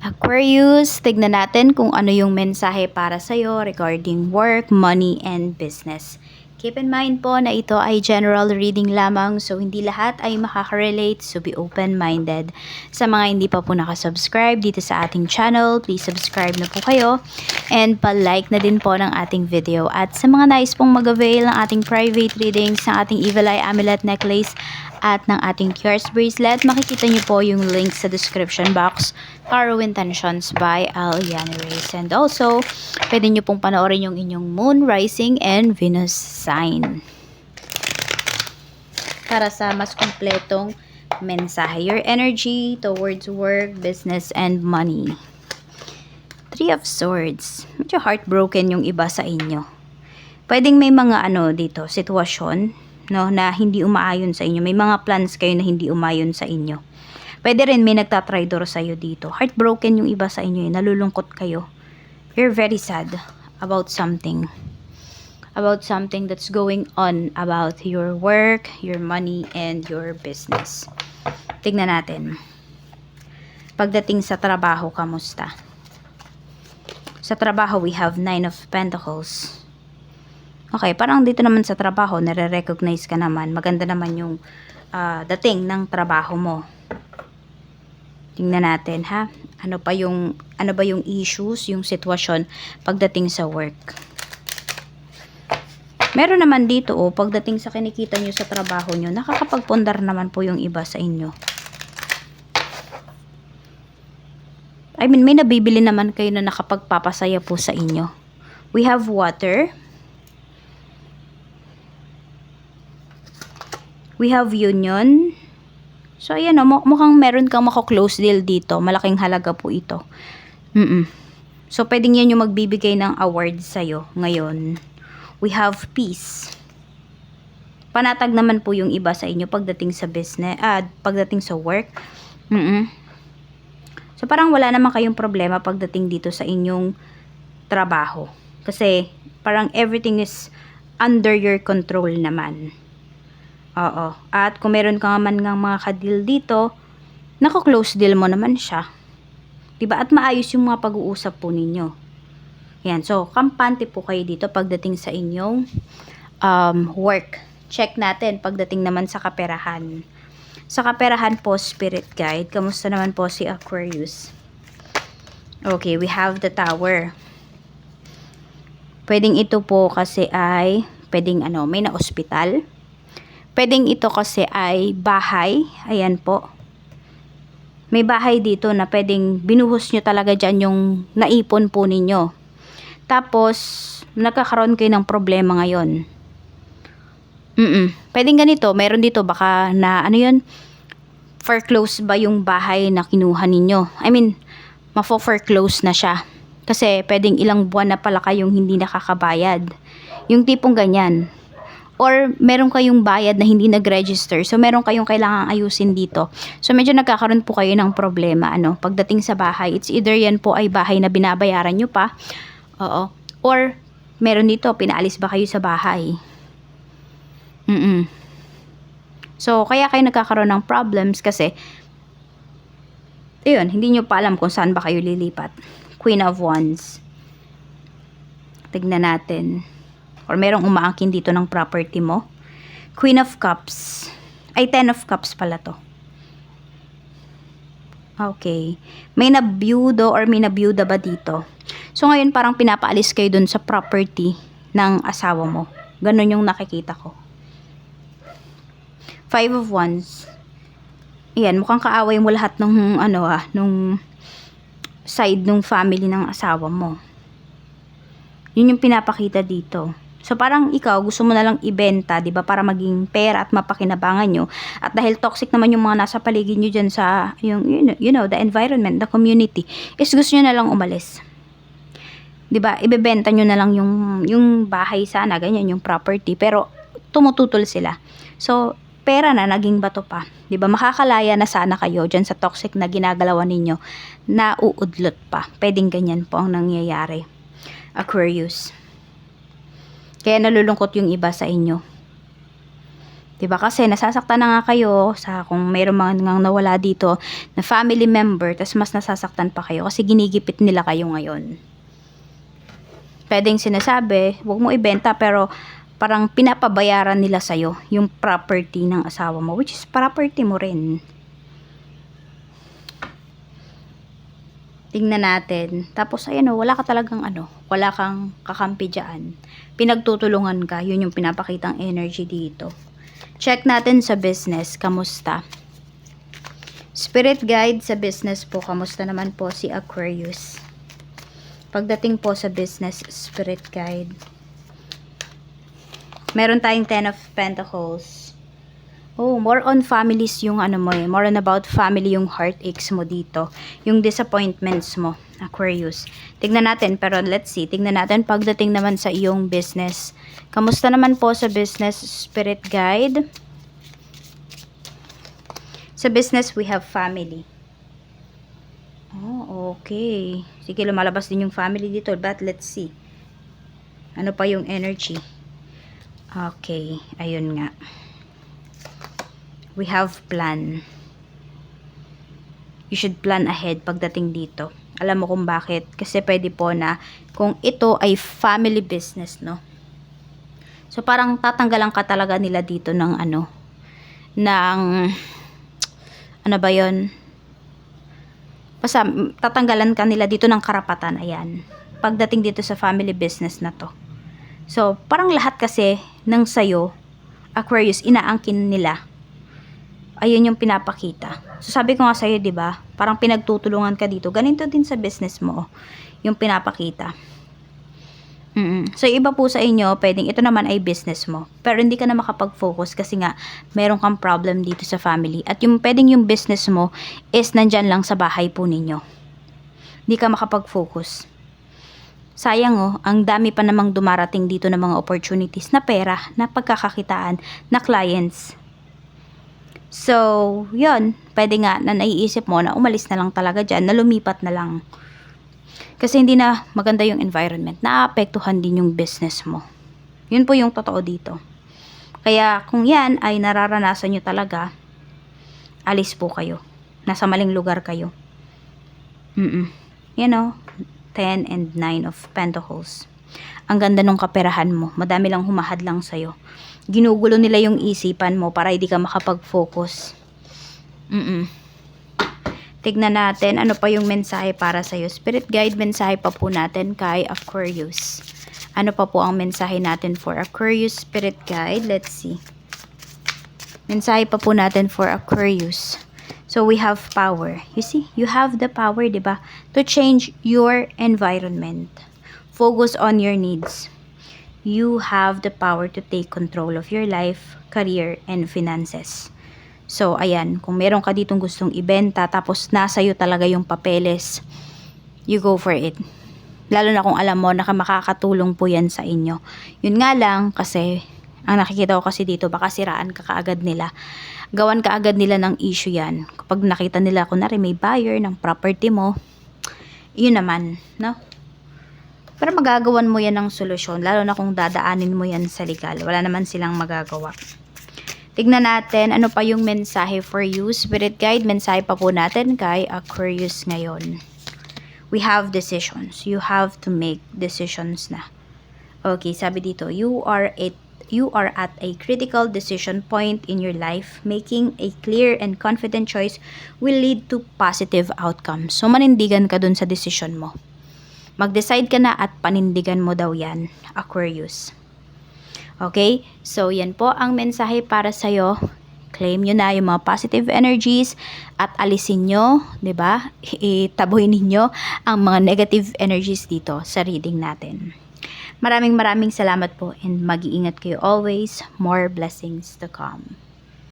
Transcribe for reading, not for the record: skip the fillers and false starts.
Aquarius, tignan natin kung ano yung mensahe para sa'yo regarding work, money, and business. Keep in mind po na ito ay general reading lamang, so hindi lahat ay makaka-relate, so be open-minded. Sa mga hindi pa po nakasubscribe dito sa ating channel, please subscribe na po kayo and pa-like na din po ng ating video. At sa mga nais pong mag-avail ng ating private readings, ng ating Evil Eye Amulet Necklace, at ng ating Cures Bracelet, makikita niyo po yung link sa description box. Tarot Intentions by Aliana Reyes. And also, pwede niyo pong panoorin yung inyong Moon, Rising, and Venus sign. Para sa mas kompletong mensahe. Your energy towards work, business, and money. Three of Swords. Medyo heartbroken yung iba sa inyo. Pwedeng may mga dito, sitwasyon, no, na hindi umaayon sa inyo. May mga plans kayo na hindi umayon sa inyo. Pwede rin may nagtatraidor sa iyo dito. Heartbroken yung iba sa inyo. Nalulungkot kayo. You're very sad about something. About something that's going on about your work, your money, and your business. Tignan natin. Pagdating sa trabaho, kamusta? Sa trabaho, we have 9 of Pentacles. Okay, parang dito naman sa trabaho, nare-recognize ka naman. Maganda naman yung dating ng trabaho mo. Tingnan natin, ha? Ano ba yung issues, yung sitwasyon pagdating sa work? Meron naman dito, pagdating sa kinikita nyo sa trabaho nyo, nakakapagpundar naman po yung iba sa inyo. I mean, may nabibili naman kayo na nakapagpapasaya po sa inyo. We have water. We have union. So, ayan mukhang meron kang mako-close deal dito. Malaking halaga po ito. So, pwedeng yan yung magbibigay ng award sa'yo ngayon. We have peace. Panatag naman po yung iba sa inyo pagdating sa business, pagdating sa work. So, parang wala naman kayong problema pagdating dito sa inyong trabaho. Kasi, parang everything is under your control naman. Oo. At kung meron ka naman ng mga ka-deal dito, nako-close deal mo naman siya. Diba? At maayos yung mga pag-uusap po ninyo. Yan. So, kampante po kayo dito pagdating sa inyong work. Check natin pagdating naman sa kaperahan. Sa kaperahan po, Spirit Guide. Kamusta naman po si Aquarius? Okay, we have the Tower. Pwedeng ito po kasi ay, pwedeng may na-ospital. Pwedeng ito kasi ay bahay. Ayan po. May bahay dito na pwedeng binuhos nyo talaga dyan yung naipon po ninyo. Tapos, nagkakaroon kayo ng problema ngayon. Pwedeng ganito. Meron dito baka na foreclose ba yung bahay na kinuha ninyo? I mean, mafo-foreclose na siya. Kasi pwedeng ilang buwan na pala kayong hindi nakakabayad. Yung tipong ganyan. Or meron kayong bayad na hindi nag-register. So, meron kayong kailangang ayusin dito. So, medyo nagkakaroon po kayo ng problema. Pagdating sa bahay, it's either yan po ay bahay na binabayaran nyo pa. Oo. Or, meron dito, pinaalis ba kayo sa bahay? So, kaya kayo nagkakaroon ng problems kasi, ayun, hindi nyo pa alam kung saan ba kayo lilipat. Queen of Wands. Tignan natin. Or merong umaangkin dito ng property mo. Queen of Cups. Ay, 10 of Cups pala to. Okay. May nabiyudo or may nabiyuda ba dito? So, ngayon parang pinapaalis kayo dun sa property ng asawa mo. Ganun yung nakikita ko. 5 of Wands. Ayan, mukhang kaaway mo lahat ng nung side ng family ng asawa mo. Yun yung pinapakita dito. So, parang ikaw, gusto mo na lang ibenta, diba? Para maging pera at mapakinabangan nyo. At dahil toxic naman yung mga nasa paligid nyo dyan sa, the environment, the community, is gusto nyo na lang umalis. Diba? Ibebenta nyo na lang yung bahay sana, ganyan, yung property. Pero, tumututol sila. So, pera na, naging bato pa. Diba? Makakalaya na sana kayo dyan sa toxic na ginagalawan ninyo na uudlot pa. Pwedeng ganyan po ang nangyayari. Aquarius. Kaya nalulungkot yung iba sa inyo. 'Di ba? Kasi nasasaktan na nga kayo sa kung mayroong mga ngang nawala dito na family member, tas mas nasasaktan pa kayo kasi ginigipit nila kayo ngayon. Pwedeng sinasabi, huwag mo ibenta, pero parang pinapabayaran nila sa'yo yung property ng asawa mo, which is property mo rin. Tingnan natin. Tapos, ayan o, wala ka talagang wala kang kakampi dyan. Pinagtutulungan ka, yun yung pinapakitang energy dito. Check natin sa business, kamusta? Spirit guide sa business po, kamusta naman po si Aquarius? Pagdating po sa business, spirit guide. Meron tayong 10 of Pentacles. Oh, more on families yung mo eh. More on about family yung heartaches mo dito. Yung disappointments mo, Aquarius. Tignan natin, pero let's see. Tignan natin pagdating naman sa iyong business. Kamusta naman po sa business, spirit guide? Sa business, we have family. Oh, okay. Sige, lumalabas din yung family dito. But let's see. Ano pa yung energy? Okay, ayun nga. We have plan. You should plan ahead pagdating dito. Alam mo kung bakit? Kasi pwede po na kung ito ay family business, no? So, parang tatanggalan ka talaga nila dito ng ano ba yun? Basta, tatanggalan ka nila dito ng karapatan, ayan. Pagdating dito sa family business na to. So, parang lahat kasi ng sayo, Aquarius, inaangkin nila. Ayun yung pinapakita. So, sabi ko nga sa'yo, diba? Parang pinagtutulungan ka dito. Ganito din sa business mo, yung pinapakita. So, iba po sa inyo, pwedeng ito naman ay business mo. Pero hindi ka na makapag-focus kasi nga, meron kang problem dito sa family. At yung pwedeng yung business mo is nandyan lang sa bahay po ninyo. Hindi ka makapag-focus. Sayang ang dami pa namang dumarating dito ng mga opportunities na pera, na pagkakakitaan, na clients. So, yun, pwede nga na naiisip mo na umalis na lang talaga dyan, na lumipat na lang. Kasi hindi na maganda yung environment, naapektuhan din yung business mo. Yun po yung totoo dito. Kaya kung yan ay nararanasan nyo talaga, alis po kayo. Nasa maling lugar kayo. You know, 10 and 9 of Pentacles. Ang ganda nung kaperahan mo, madami lang humahad lang sa'yo. Ginugulo nila yung isipan mo para hindi ka makapag-focus. Tignan natin ano pa yung mensahe para sa'yo. Spirit guide, mensahe pa po natin kay Aquarius. Ano pa po ang mensahe natin for Aquarius, spirit guide? Let's see. Mensahe pa po natin for Aquarius. So, we have power. You see, you have the power, diba? To change your environment. Focus on your needs. You have the power to take control of your life, career, and finances. So, ayan, kung meron ka ditong gustong ibenta, tapos nasa iyo talaga yung papeles, you go for it. Lalo na kung alam mo na makakatulong po yan sa inyo. Yun nga lang, kasi, ang nakikita ko kasi dito, baka siraan ka kaagad nila. Gawan kaagad nila ng issue yan. Kapag nakita nila, kunwari may buyer ng property mo, yun naman, no? Pero magagawan mo yan ng solusyon, lalo na kung dadaanin mo yan sa legal. Wala naman silang magagawa. Tignan natin, ano pa yung mensahe for you? Spirit guide, mensahe pa po natin kay Aquarius ngayon. We have decisions. You have to make decisions na. Okay, sabi dito, you are at a critical decision point in your life. Making a clear and confident choice will lead to positive outcomes. So, manindigan ka dun sa decision mo. Mag-decide ka na at panindigan mo daw yan, Aquarius. Okay? So, yan po ang mensahe para sa'yo. Claim nyo na yung mga positive energies at alisin nyo, diba? Itaboy ninyo ang mga negative energies dito sa reading natin. Maraming salamat po and mag-iingat kayo always. More blessings to come.